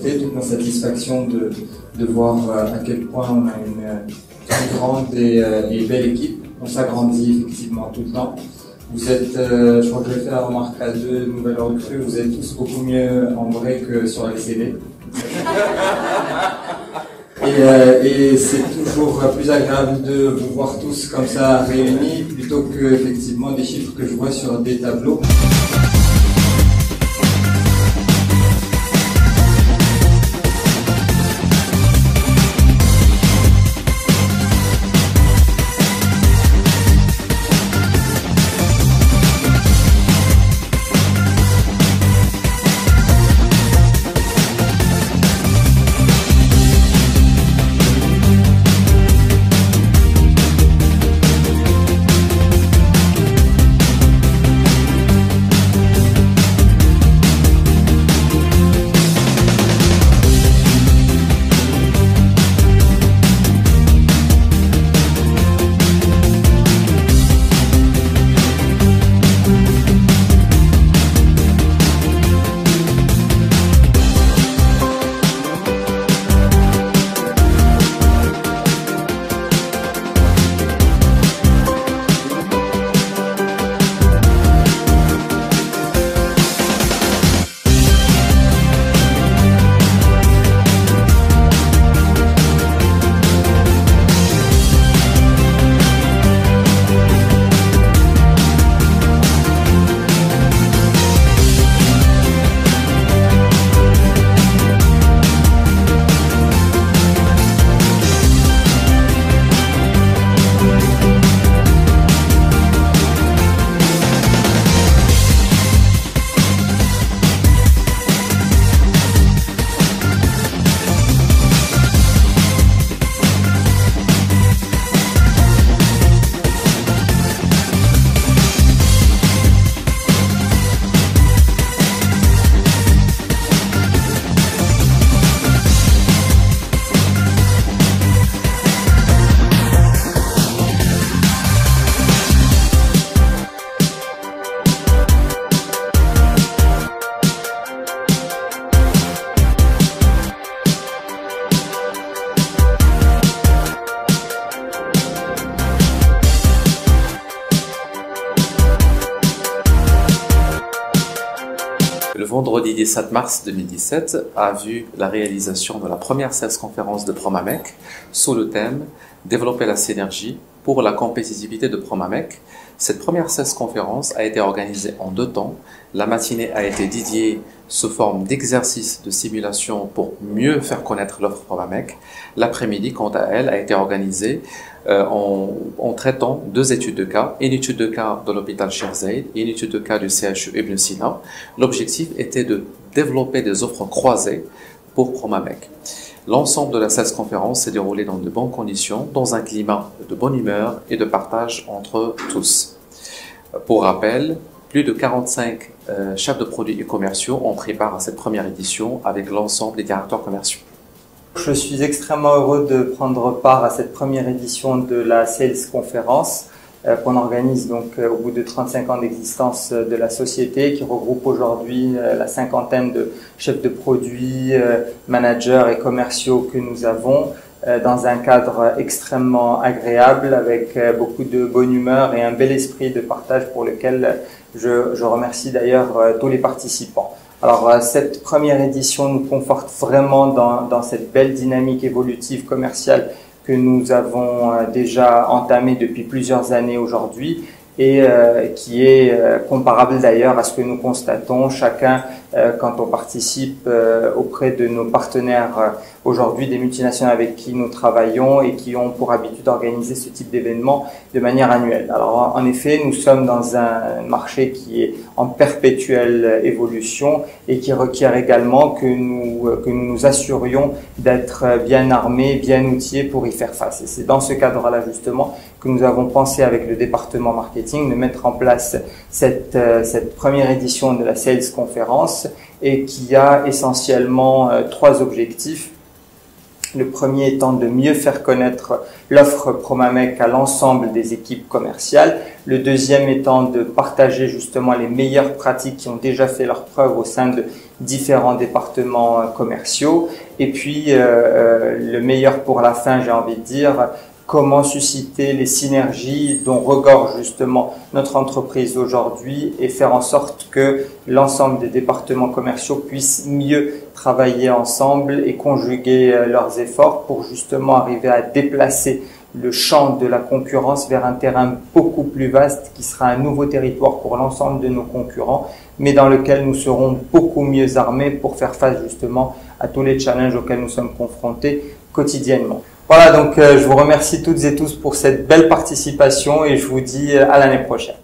fierté, toute ma satisfaction de voir à quel point on a une très grande et belle équipe. On s'agrandit effectivement tout le temps. Vous êtes, je crois que je vais faire la remarque à deux nouvelles recrues, vous êtes tous beaucoup mieux en vrai que sur les CV. Et c'est toujours plus agréable de vous voir tous comme ça réunis plutôt que effectivement des chiffres que je vois sur des tableaux. Le vendredi 17 mars 2017 a vu la réalisation de la première sales conférence de Promamec sous le thème « Développer la synergie pour la compétitivité de Promamec ». Cette première sales conférence a été organisée en 2 temps. La matinée a été dédiée sous forme d'exercice de simulation pour mieux faire connaître l'offre Promamec. L'après-midi, quant à elle, a été organisée en traitant 2 études de cas, une étude de cas de l'hôpital Cheikh Zayed et une étude de cas du CHU Ibn Sina. L'objectif était de développer des offres croisées pour Promamec. L'ensemble de la sales conférence s'est déroulé dans de bonnes conditions, dans un climat de bonne humeur et de partage entre tous. Pour rappel, plus de 45 chefs de produits et commerciaux ont pris part à cette première édition avec l'ensemble des directeurs commerciaux. Je suis extrêmement heureux de prendre part à cette première édition de la Sales Conférence qu'on organise donc au bout de 35 ans d'existence de la société, qui regroupe aujourd'hui la 50aine de chefs de produits, managers et commerciaux que nous avons dans un cadre extrêmement agréable avec beaucoup de bonne humeur et un bel esprit de partage pour lequel je remercie d'ailleurs tous les participants. Alors cette première édition nous conforte vraiment dans cette belle dynamique évolutive commerciale que nous avons déjà entamée depuis plusieurs années aujourd'hui et qui est comparable d'ailleurs à ce que nous constatons chacun quand on participe auprès de nos partenaires aujourd'hui, des multinationales avec qui nous travaillons et qui ont pour habitude d'organiser ce type d'événement de manière annuelle. Alors en effet, nous sommes dans un marché qui est en perpétuelle évolution et qui requiert également que nous nous assurions d'être bien armés, bien outillés pour y faire face. Et c'est dans ce cadre-là justement que nous avons pensé avec le département marketing de mettre en place cette première édition de la Sales Conférence et qui a essentiellement 3 objectifs. Le premier étant de mieux faire connaître l'offre Promamec à l'ensemble des équipes commerciales. Le deuxième étant de partager justement les meilleures pratiques qui ont déjà fait leur preuve au sein de différents départements commerciaux. Et puis, le meilleur pour la fin, j'ai envie de dire, comment susciter les synergies dont regorge justement notre entreprise aujourd'hui et faire en sorte que l'ensemble des départements commerciaux puissent mieux travailler ensemble et conjuguer leurs efforts pour justement arriver à déplacer le champ de la concurrence vers un terrain beaucoup plus vaste qui sera un nouveau territoire pour l'ensemble de nos concurrents, mais dans lequel nous serons beaucoup mieux armés pour faire face justement à tous les challenges auxquels nous sommes confrontés quotidiennement. Voilà, donc je vous remercie toutes et tous pour cette belle participation et je vous dis à l'année prochaine.